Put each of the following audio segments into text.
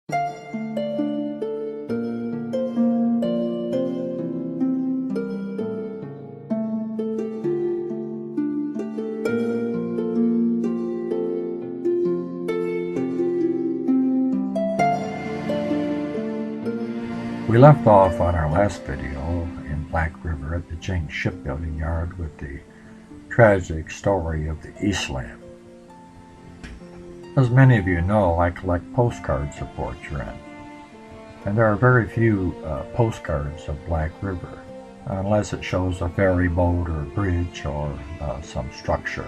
We left off on our last video in Black River at the James shipbuilding yard with the tragic story of the Eastland. As many of you know, I collect postcards of Port Huron, and there are very few postcards of Black River, unless it shows a ferry boat or a bridge or some structure.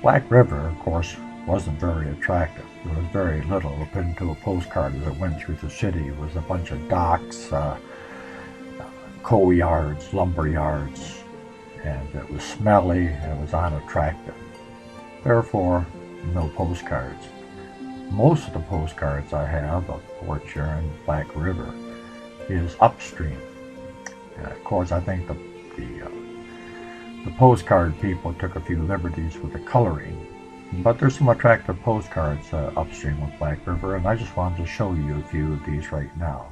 Black River, of course, wasn't very attractive. There was very little put into a postcard as it went through the city. It was a bunch of docks, coal yards, lumber yards, and it was smelly and it was unattractive. Therefore, no postcards. Most of the postcards I have of Port Huron, Black River, is upstream. And of course, I think the postcard people took a few liberties with the coloring. But there's some attractive postcards upstream of Black River, and I just wanted to show you a few of these right now.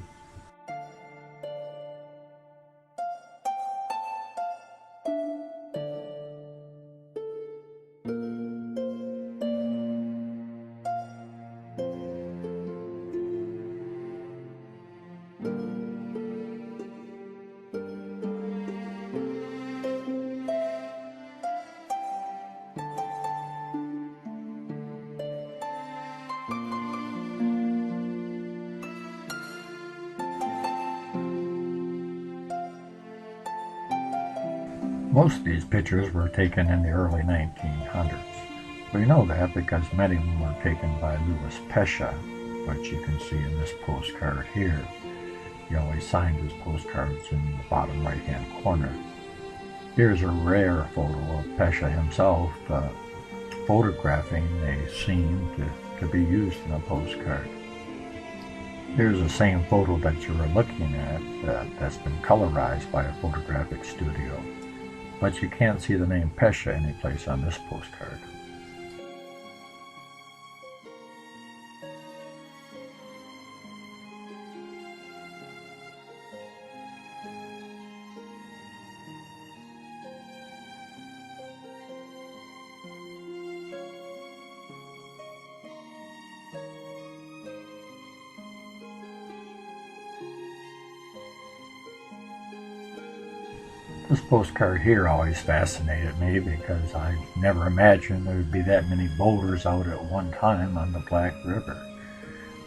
Most of these pictures were taken in the early 1900s. We know that because many of them were taken by Louis Pesha, which you can see in this postcard here. He always signed his postcards in the bottom right-hand corner. Here's a rare photo of Pesha himself photographing a scene to be used in a postcard. Here's the same photo that you were looking at that's been colorized by a photographic studio. But you can't see the name Pesha anyplace on this postcard. This postcard here always fascinated me because I never imagined there would be that many boaters out at one time on the Black River.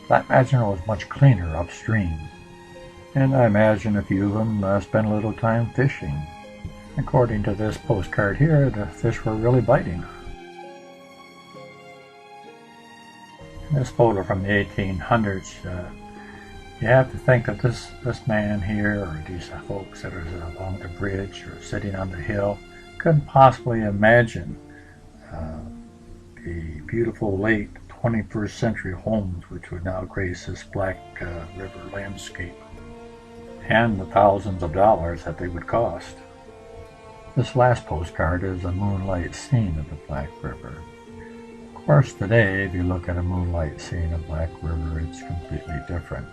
I imagine it was much cleaner upstream, and I imagine a few of them spent a little time fishing. According to this postcard here, the fish were really biting. This photo from the 1800s, you have to think that this man here, or these folks that are along the bridge or sitting on the hill, couldn't possibly imagine the beautiful late 21st century homes which would now grace this Black River landscape, and the thousands of dollars that they would cost. This last postcard is a moonlight scene of the Black River. Of course, today, if you look at a moonlight scene of Black River, it's completely different.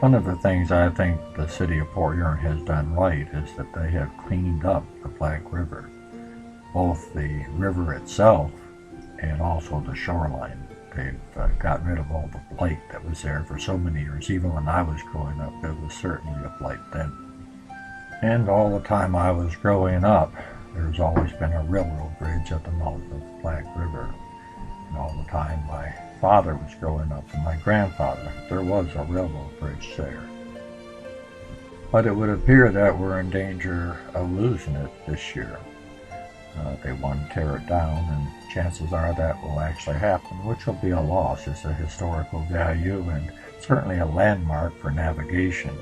One of the things I think the city of Port Huron has done right is that they have cleaned up the Black River, both the river itself and also the shoreline. They've got rid of all the blight that was there for so many years. Even when I was growing up, there was certainly a blight then. And all the time I was growing up, there's always been a railroad bridge at the mouth of Black River. And all the time my father was growing up and my grandfather, there was a railroad bridge there. But it would appear that we're in danger of losing it this year. They want to tear it down, and chances are that will actually happen, which will be a loss. It's a historical value and certainly a landmark for navigation.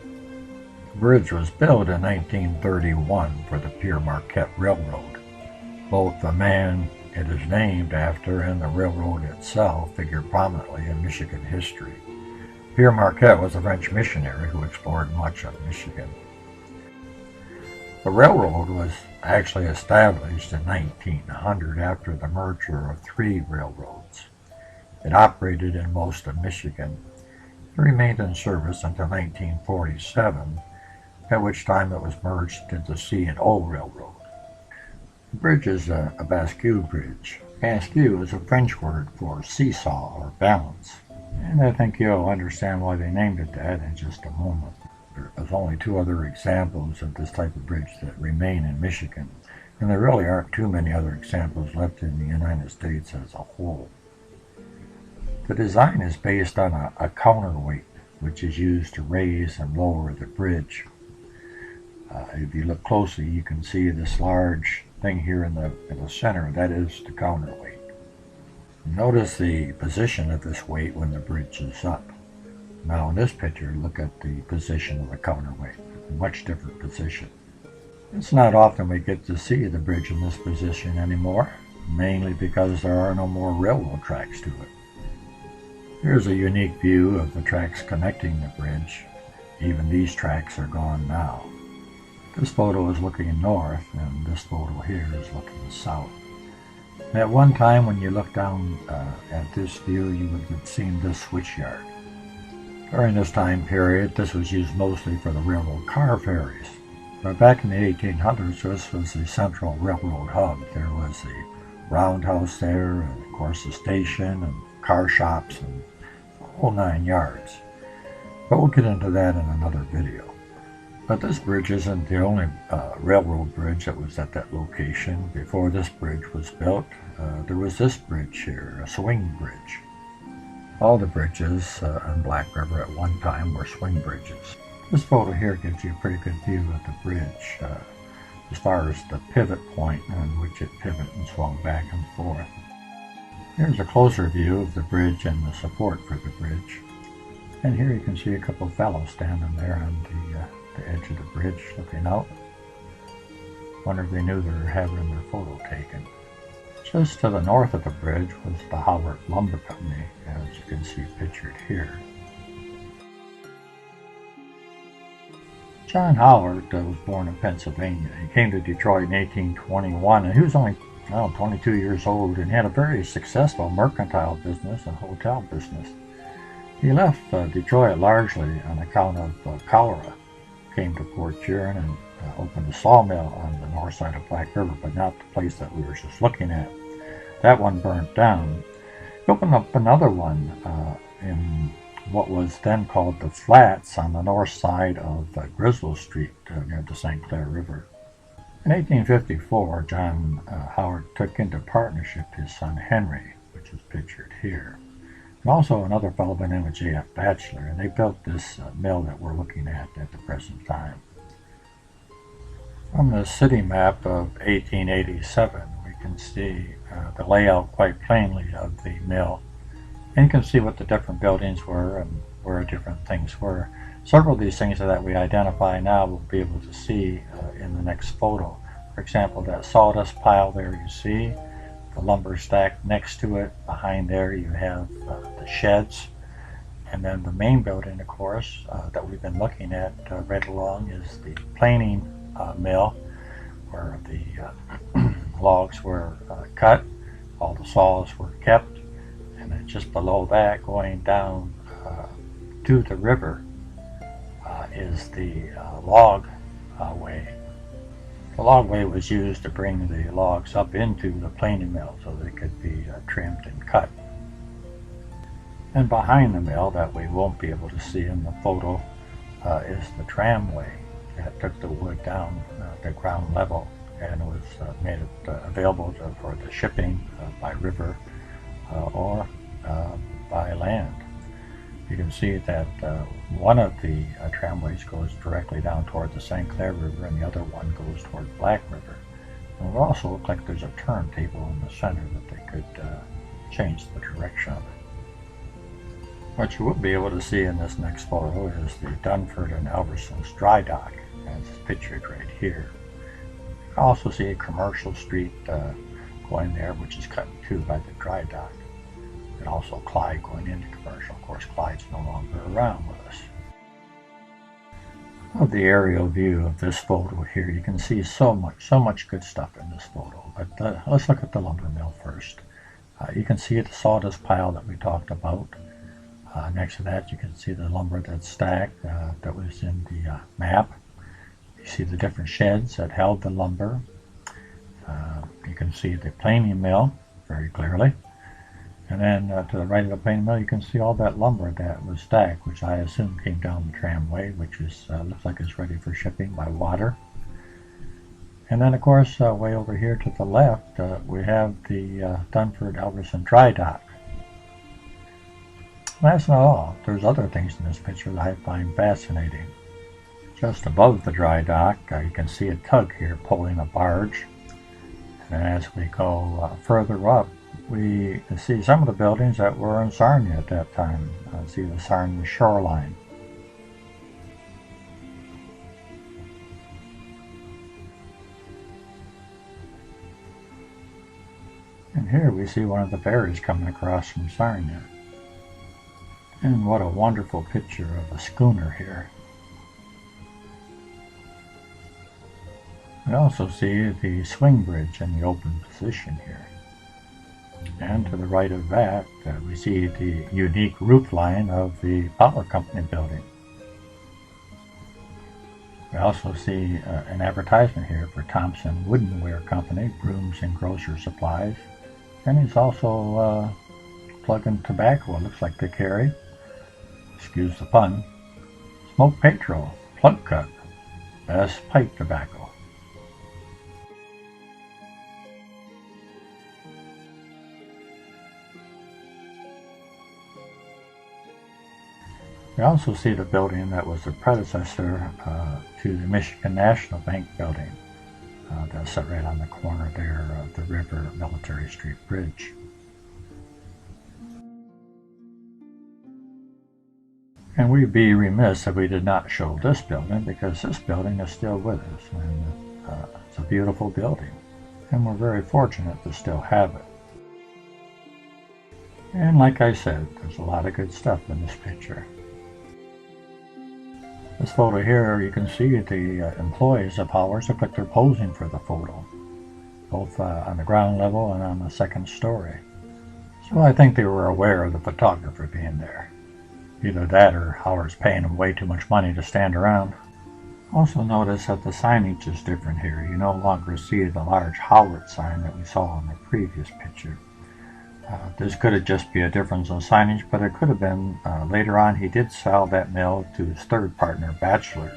The bridge was built in 1931 for the Pierre Marquette Railroad. Both the man it is named after and the railroad itself figure prominently in Michigan history. Pierre Marquette was a French missionary who explored much of Michigan. The railroad was actually established in 1900 after the merger of three railroads. It operated in most of Michigan. It remained in service until 1947, at which time it was merged into C&O Railroad. The bridge is a bascule bridge. Bascule is a French word for seesaw or balance, and I think you'll understand why they named it that in just a moment. There's only two other examples of this type of bridge that remain in Michigan, and there really aren't too many other examples left in the United States as a whole. The design is based on a counterweight, which is used to raise and lower the bridge. If you look closely, you can see this large thing here in the center. That is the counterweight. Notice the position of this weight when the bridge is up. Now in this picture, look at the position of the counterweight. A much different position. It's not often we get to see the bridge in this position anymore, mainly because there are no more railroad tracks to it. Here's a unique view of the tracks connecting the bridge. Even these tracks are gone now. This photo is looking north, and this photo here is looking south. At one time, when you look down at this view, you would have seen this switchyard. During this time period, this was used mostly for the railroad car ferries. But back in the 1800s, this was the central railroad hub. There was the roundhouse there, and of course the station, and car shops, and the whole 9 yards. But we'll get into that in another video. But this bridge isn't the only railroad bridge that was at that location. Before this bridge was built, there was this bridge here, a swing bridge. All the bridges on Black River at one time were swing bridges. This photo here gives you a pretty good view of the bridge as far as the pivot point on which it pivoted and swung back and forth. Here's a closer view of the bridge and the support for the bridge. And here you can see a couple of fellows standing there on the edge of the bridge looking out. Wonder if they knew they were having their photo taken. Just to the north of the bridge was the Huron Lumber Company, as you can see pictured here. John Howard was born in Pennsylvania. He came to Detroit in 1821, and he was only 22 years old, and he had a very successful mercantile business and hotel business. He left Detroit largely on account of cholera. Came to Port Huron and opened a sawmill on the north side of Black River, but not the place that we were just looking at. That one burnt down. He opened up another one in what was then called the Flats on the north side of Griswold Street near the St. Clair River. In 1854, John Howard took into partnership his son Henry, which is pictured here, and also another fellow by the name of J.F. Batchelor, and they built this mill that we're looking at the present time. From the city map of 1887, we can see the layout quite plainly of the mill, and you can see what the different buildings were and where different things were. Several of these things that we identify now we'll be able to see in the next photo. For example, that sawdust pile there you see, the lumber stack next to it. Behind there you have the sheds. And then the main building, of course, that we've been looking at right along is the planing mill, where the logs were cut, all the saws were kept, and then just below that, going down to the river, is the log way. The log way was used to bring the logs up into the planing mill so they could be trimmed and cut. And behind the mill, that we won't be able to see in the photo, is the tramway that took the wood down to ground level and was made it available for the shipping by river or by land. You can see that one of the tramways goes directly down toward the St. Clair River and the other one goes toward Black River. And it also looks like there's a turntable in the center that they could change the direction of it. What you will be able to see in this next photo is the Dunford and Elverson's dry dock, as pictured right here. You can also see a commercial street going there, which is cut in two by the dry dock. And also Clyde going into commercial. Of course, Clyde's no longer around with us. Of the aerial view of this photo here, you can see so much good stuff in this photo. But let's look at the lumber mill first. You can see the sawdust pile that we talked about. Next to that, you can see the lumber that's stacked that was in the map. You see the different sheds that held the lumber. You can see the planing mill very clearly. And then to the right of the planing mill, you can see all that lumber that was stacked, which I assume came down the tramway, which is looks like it's ready for shipping by water. And then, of course, way over here to the left, we have the Dunford-Elverson Dry Dock. That's not all. There's other things in this picture that I find fascinating. Just above the dry dock, you can see a tug here pulling a barge. And as we go further up, we see some of the buildings that were in Sarnia at that time. See the Sarnia shoreline. And here we see one of the ferries coming across from Sarnia. And what a wonderful picture of a schooner here. We also see the swing bridge in the open position here. And to the right of that, we see the unique roof line of the power company building. We also see an advertisement here for Thompson Woodenware Company, brooms and grocer supplies. And he's also plugging tobacco, it looks like they carry. Excuse the pun. Smoke Petro, plug cut, best pipe tobacco. We also see the building that was the predecessor to the Michigan National Bank building. That's set right on the corner there of the River Military Street Bridge. And we'd be remiss if we did not show this building, because this building is still with us, and it's a beautiful building, and we're very fortunate to still have it. And like I said, there's a lot of good stuff in this picture. This photo here, you can see the employees of Howard's. Look like they're posing for the photo, both on the ground level and on the second story. So I think they were aware of the photographer being there. Either that or Howard's paying them way too much money to stand around. Also notice that the signage is different here. You no longer see the large Howard sign that we saw in the previous picture. This could just be a difference in signage, but it could have been later on he did sell that mill to his third partner, Batchelor.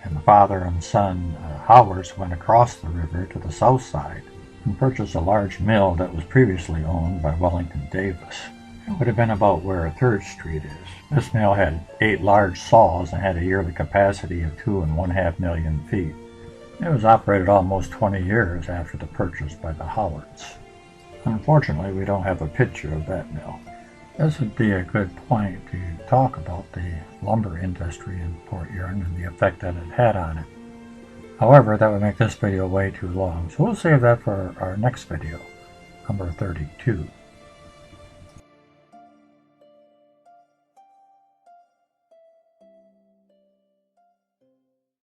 And the father and son, Howards, went across the river to the south side and purchased a large mill that was previously owned by Wellington Davis. It would have been about where 3rd Street is. This mill had 8 large saws and had a yearly capacity of 2.5 million feet. It was operated almost 20 years after the purchase by the Howards. Unfortunately, we don't have a picture of that mill. This would be a good point to talk about the lumber industry in Port Huron and the effect that it had on it. However, that would make this video way too long, so we'll save that for our next video, number 32.